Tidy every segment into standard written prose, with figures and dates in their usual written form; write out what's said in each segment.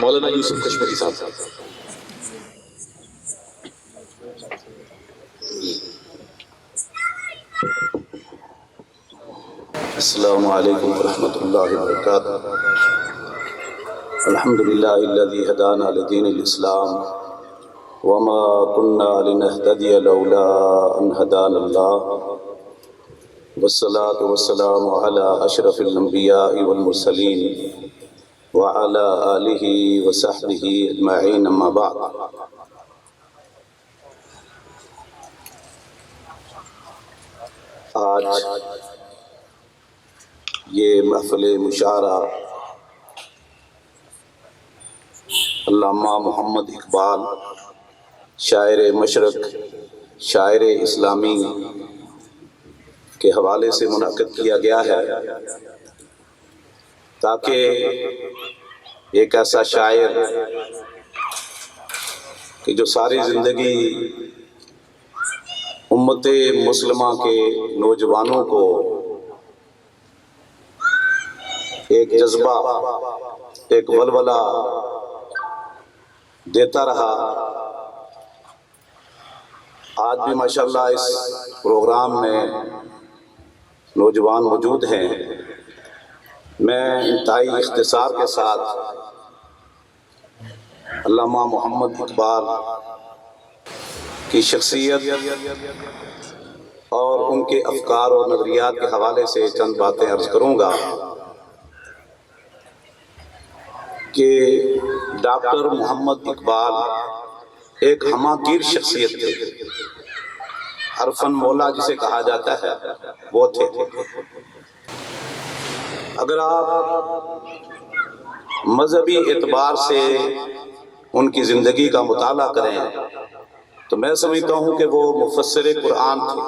مولانا یوسف کشمیری صاحب. السلام علیکم ورحمۃ اللہ وبرکاتہ. الحمدللہ الذی ہدانا لدین الاسلام وما كنا لنهتدی لولا ان ہدانا اللہ والصلاة والسلام علی اشرف الانبیاء والمرسلین وعلی آلہ وصحبہ اجمعین اما بعد. آج یہ محفل مشاعرہ علامہ محمد اقبال شاعر مشرق شاعر اسلامی کے حوالے سے منعقد کیا گیا ہے تاکہ ایک ایسا شاعر کہ جو ساری زندگی امت مسلمہ کے نوجوانوں کو ایک جذبہ ایک ولولہ دیتا رہا، آج بھی ماشاءاللہ اس پروگرام میں نوجوان موجود ہیں. میں انتہائی اختصار کے ساتھ علامہ محمد اقبال کی شخصیت اور ان کے افکار اور نظریات کے حوالے سے چند باتیں عرض کروں گا کہ ڈاکٹر محمد اقبال ایک ہمہ گیر شخصیت تھے. عرفن مولا جسے کہا جاتا ہے وہ تھے. اگر آپ مذہبی اعتبار سے ان کی زندگی کا مطالعہ کریں تو میں سمجھتا ہوں کہ وہ مفسر قرآن تھے.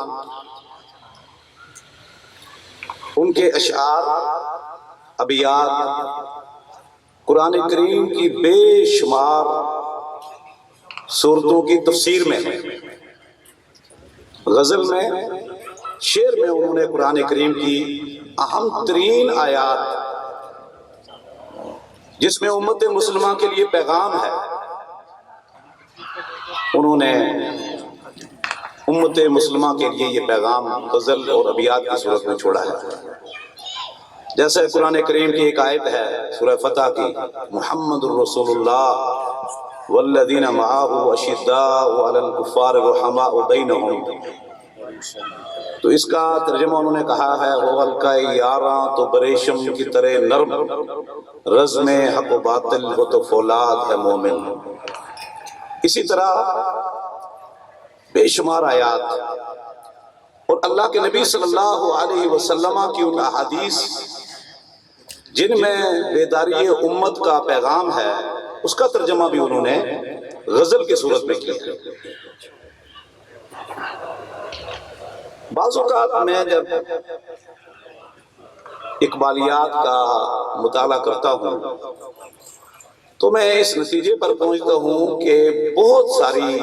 ان کے اشعار ابیات قرآن کریم کی بے شمار صورتوں کی تفسیر میں ہیں. غزل میں شعر میں انہوں نے قرآن کریم کی اہم ترین آیات جس میں امت مسلمہ کے لیے پیغام ہے، انہوں نے امت مسلمہ کے لیے یہ پیغام غزل اور ابیات کی صورت میں چھوڑا ہے. جیسے قرآن کریم کی ایک آیت ہے سورہ فتح کی، محمد الرسول اللہ والذین معہ اشداء علی الکفار رحماء بینہم. تو اس کا ترجمہ انہوں نے کہا ہے وہ حلقہ یاراں تو بریشم کی طرح نرم، رزم حق و باطل وہ تو فولاد ہے مومن. اسی طرح بے شمار آیات اور اللہ کے نبی صلی اللہ علیہ وسلم کی ان احادیث جن میں بیداری امت کا پیغام ہے، اس کا ترجمہ بھی انہوں نے غزل کی صورت میں کیا. بعض اوقات میں جب اقبالیات کا مطالعہ کرتا ہوں تو میں اس نتیجے پر پہنچتا ہوں کہ بہت ساری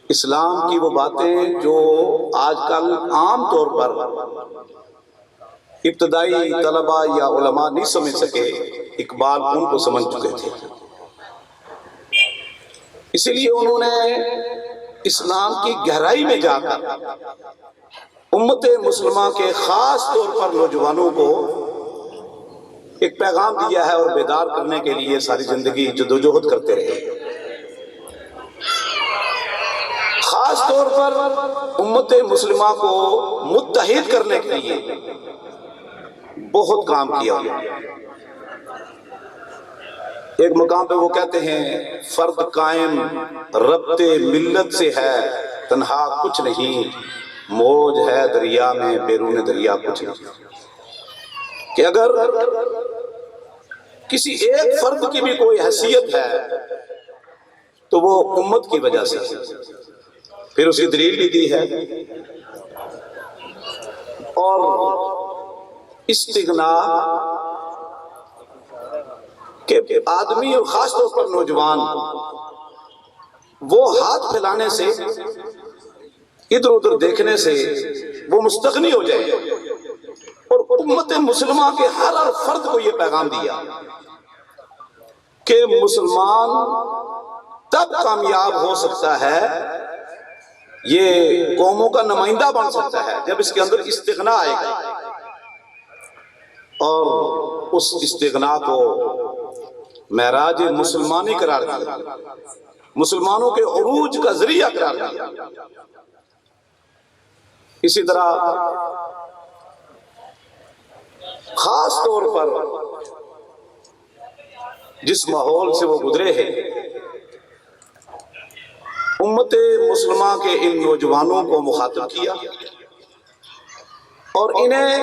اسلام کی وہ باتیں جو آج کل عام طور پر ابتدائی طلبہ یا علماء نہیں سمجھ سکے، اقبال ان کو سمجھ چکے تھے. اسی لیے انہوں نے اسلام کی گہرائی میں جا کر امت مسلمہ کے خاص طور پر نوجوانوں کو ایک پیغام دیا ہے اور بیدار کرنے کے لیے ساری زندگی جدوجہد کرتے رہے. خاص طور پر امت مسلمہ کو متحد کرنے کے لیے بہت کام کیا. ایک مقام پہ وہ کہتے ہیں فرد قائم ربط ملت سے ہے تنہا کچھ نہیں، موج ہے دریا میں بیرون دریا کچھ نہیں. کہ اگر کسی ایک فرد کی بھی کوئی حیثیت ہے تو وہ امت کی وجہ سے. پھر اس کی دلیل بھی دی ہے اور استغنا کہ آدمی اور خاص طور پر نوجوان وہ ہاتھ پھیلانے سے ادھر ادھر دیکھنے سے وہ مستغنی ہو جائے اور امت مسلمہ کے ہر فرد کو یہ پیغام دیا کہ مسلمان تب کامیاب ہو سکتا ہے، یہ قوموں کا نمائندہ بن سکتا ہے، جب اس کے اندر استغنا آئے گا، اور اس استغنا کو معراج مسلمانی قرار دیا، مسلمانوں کے عروج کا ذریعہ قرار دیا۔ اسی طرح خاص طور پر جس ماحول سے وہ گزرے ہیں، امت مسلمہ کے ان نوجوانوں کو مخاطب کیا اور انہیں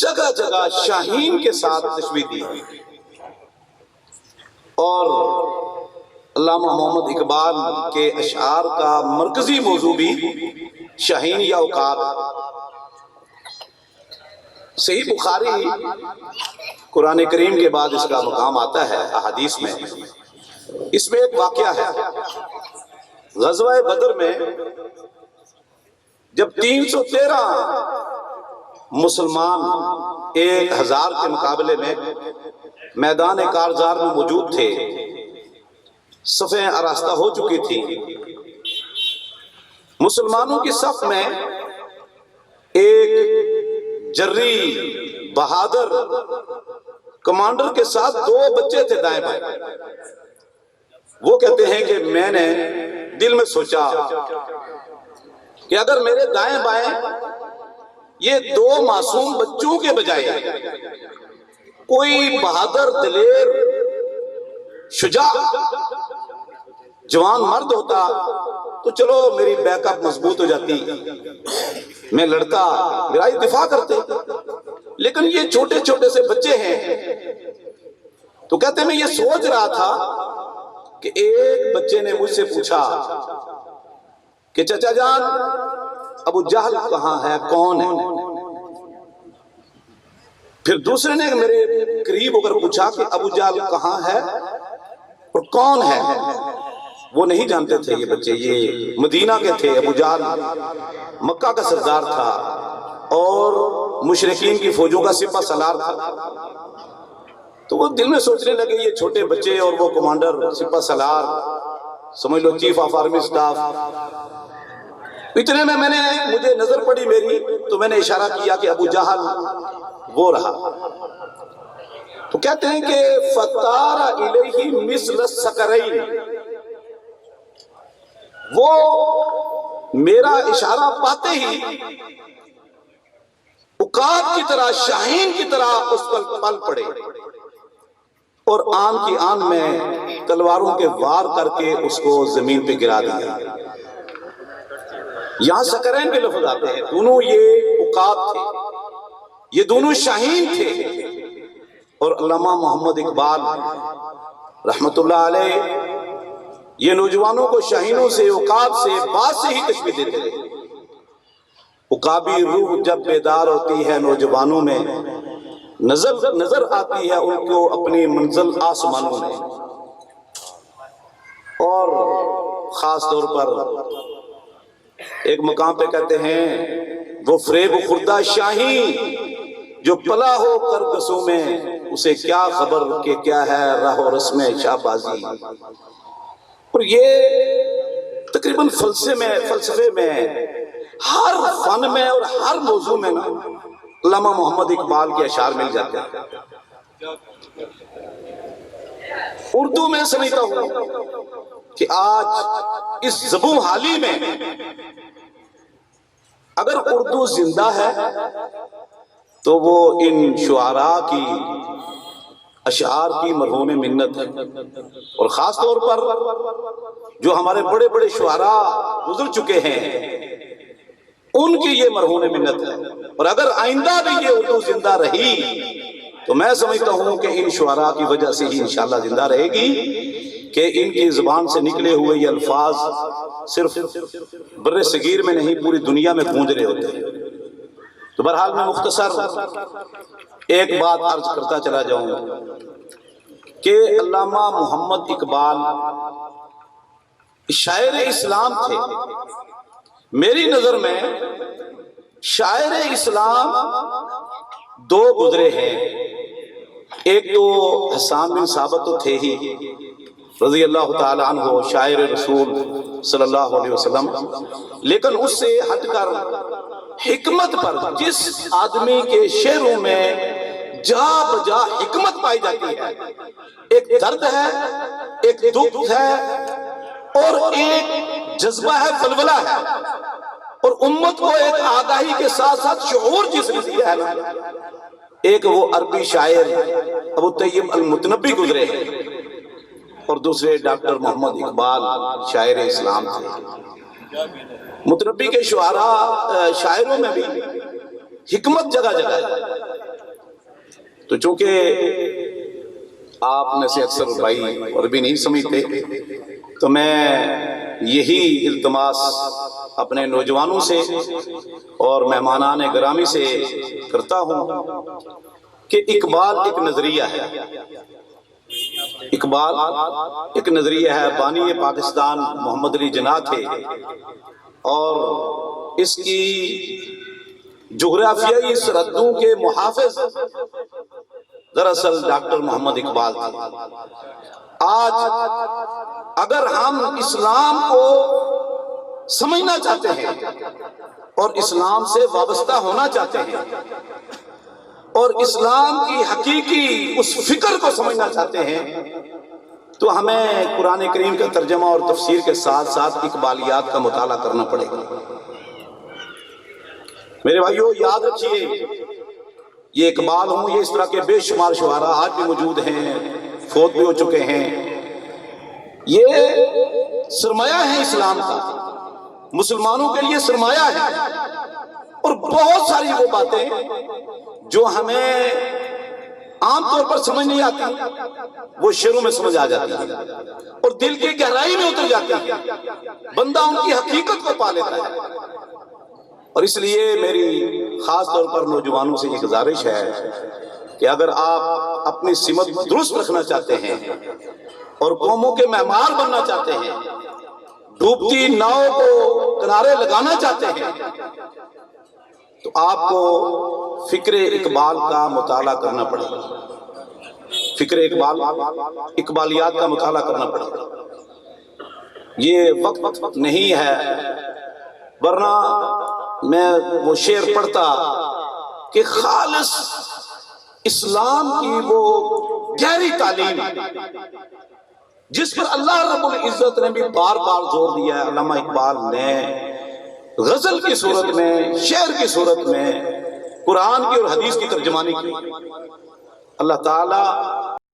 جگہ جگہ شاہین کے ساتھ تشبیہ دی، اور علامہ محمد اقبال کے اشعار کا مرکزی موضوع بھی شاہین یا عقاب ہے۔ صحیح بخاری قرآن کریم کے بعد اس کا مقام آتا ہے احادیث میں۔ اس میں ایک واقعہ ہے، غزوہ بدر میں جب 313 مسلمان 1000 کے مقابلے میں میدان کارزار میں موجود تھے، صفیں آراستہ ہو چکی تھی، مسلمانوں کی صف میں ایک جری بہادر کمانڈر کے ساتھ 2 بچے تھے دائیں بائیں۔ وہ کہتے ہیں کہ میں نے دل میں سوچا کہ اگر میرے دائیں بائیں یہ 2 معصوم بچوں کے بجائے کوئی بہادر دلیر شجاع جوان مرد ہوتا تو چلو میری بیک اپ مضبوط ہو جاتی، میں لڑتا، میرا دفاع کرتے، لیکن یہ چھوٹے چھوٹے سے بچے ہیں۔ تو کہتے میں یہ سوچ رہا تھا کہ ایک بچے نے مجھ سے پوچھا کہ چچا جان ابو جہل کہاں ہے، کون ہے؟ پھر دوسرے نے میرے قریب ہو کر پوچھا کہ ابو جہل کہاں ہے اور کون ہے؟ وہ نہیں جانتے تھے یہ بچے، یہ مدینہ کے تھے، ابو جہل مکہ کا سردار تھا اور مشرکین کی فوجوں کا سپہ سالار تھا۔ تو وہ دل میں سوچنے لگے یہ چھوٹے بچے اور وہ کمانڈر سپہ سالار، سمجھ لو چیف آف آرمی سٹاف۔ اتنے میں مجھے نظر پڑی میری، تو میں نے اشارہ کیا کہ ابو جہل وہ رہا۔ تو کہتے ہیں کہ فَطَارَ إِلَيْهِ مِثْلَ السَّقَرَيْنِ، وہ میرا اشارہ پاتے ہی عقاب کی طرح، شاہین کی طرح اس پر پل پڑے اور آن کی آن میں تلواروں کے وار کر کے اس کو زمین پہ گرا دیا۔ یہاں سکرین کے لفظ آتے ہیں، دونوں یہ عقاب تھے، یہ دونوں شاہین تھے۔ اور علامہ محمد اقبال رحمت اللہ علیہ یہ نوجوانوں کو شاہینوں سے، عقاب سے، باز سے ہی تشبیہ دیتے تھے۔ عقابی روح جب بیدار ہوتی ہے نوجوانوں میں، نظر آتی ہے ان کو اپنی منزل آسمانوں میں۔ اور خاص طور پر ایک مقام پہ کہتے ہیں وہ فریب خوردہ شاہین جو پلا ہو کرگسوں میں، اسے کیا خبر کہ کیا ہے راہ و رسم شہبازی۔ اور یہ تقریباً فلسفے میں ہر فن میں اور ہر موضوع میں علامہ محمد اقبال کے اشعار مل جاتے ہیں۔ اردو میں سمجھتا ہوں کہ آج اس زبوں حالی میں اگر اردو زندہ ہے تو وہ ان شعراء کی اشعار کی مرہون منت ہے، اور خاص طور پر جو ہمارے بڑے بڑے شعراء گزر چکے ہیں ان کی یہ مرہون منت ہے۔ اور اگر آئندہ بھی یہ اردو زندہ رہی تو میں سمجھتا ہوں کہ ان شعراء کی وجہ سے ہی انشاءاللہ زندہ رہے گی کہ ان کی زبان سے نکلے ہوئے یہ الفاظ صرف بر صغیر میں نہیں پوری دنیا میں گونج رہے ہوتے ہیں۔ تو بہرحال میں مختصر ایک بات عرض کرتا چلا جاؤں کہ علامہ محمد اقبال شاعر اسلام تھے۔ میری نظر میں شاعر اسلام 2 گزرے ہیں، ایک تو حسان بن ثابت تو تھے ہی رضی اللہ تعالیٰ عنہ، شاعر رسول صلی اللہ علیہ وسلم، لیکن اس سے ہٹ کر حکمت پر جس آدمی کے شعروں میں جا بجا حکمت پائی جاتی ہے، ایک درد ہے، ایک دکھ ہے، اور ایک جذبہ ہے، فلولہ ہے، اور امت کو ایک آگاہی کے ساتھ ساتھ شعور جس نے دیا ہے نا، ایک وہ عربی شاعر ابو طیب المتنبی گزرے ہیں، اور دوسرے ڈاکٹر محمد اقبال شاعر اسلام تھے۔ متنبی کے شاعروں میں بھی حکمت جگہ جگہ ہے۔ تو چونکہ آپ میں سے اکثر بھائی عربی نہیں سمجھتے، تو میں یہی التماس اپنے نوجوانوں سے اور مہمانان گرامی سے کرتا ہوں کہ اقبال ایک نظریہ ہے، اقبال ایک نظریہ ہے۔ بانی پاکستان محمد علی جناح تھے، اور اس کی جغرافیائی سرحدوں کے محافظ دراصل ڈاکٹر محمد اقبال تھے۔ آج اگر ہم اسلام کو سمجھنا چاہتے ہیں اور اسلام سے وابستہ ہونا چاہتے ہیں اور اسلام کی حقیقی اس فکر کو سمجھنا چاہتے ہیں، تو ہمیں قرآن کریم کا ترجمہ اور تفسیر کے ساتھ ساتھ اقبالیات کا مطالعہ کرنا پڑے گا۔ میرے بھائیو، یاد رکھیے، یہ اقبال ہوں، یہ اس طرح کے بے شمار شعراء آج بھی موجود ہیں، فوت بھی ہو چکے ہیں۔ یہ سرمایہ ہے اسلام کا، مسلمانوں کے لیے سرمایہ ہے، اور بہت ساری وہ باتیں جو ہمیں عام طور پر سمجھ نہیں آتی، وہ شعروں میں سمجھ آ جاتی ہے اور دل کی گہرائی میں اتر جاتی ہے، بندہ ان کی حقیقت کو پا لیتا ہے۔ اور اس لیے میری خاص طور پر نوجوانوں سے یہ گزارش ہے کہ اگر آپ اپنی سمت درست رکھنا چاہتے ہیں اور قوموں کے معمار بننا چاہتے ہیں، ڈوبتی ناؤ کو کنارے لگانا چاہتے ہیں، تو آپ کو فکر اقبال کا مطالعہ کرنا پڑے گا، فکر اقبال، اقبالیات کا مطالعہ کرنا پڑے گا۔ یہ وقت نہیں ہے، ورنہ میں وہ شعر پڑھتا کہ خالص اسلام کی وہ گہری تعلیم جس پر اللہ رب العزت نے بھی بار بار زور دیا ہے، علامہ اقبال نے غزل کی صورت میں، شعر کی صورت میں قرآن کی اور حدیث کی ترجمانی کی۔ اللہ تعالیٰ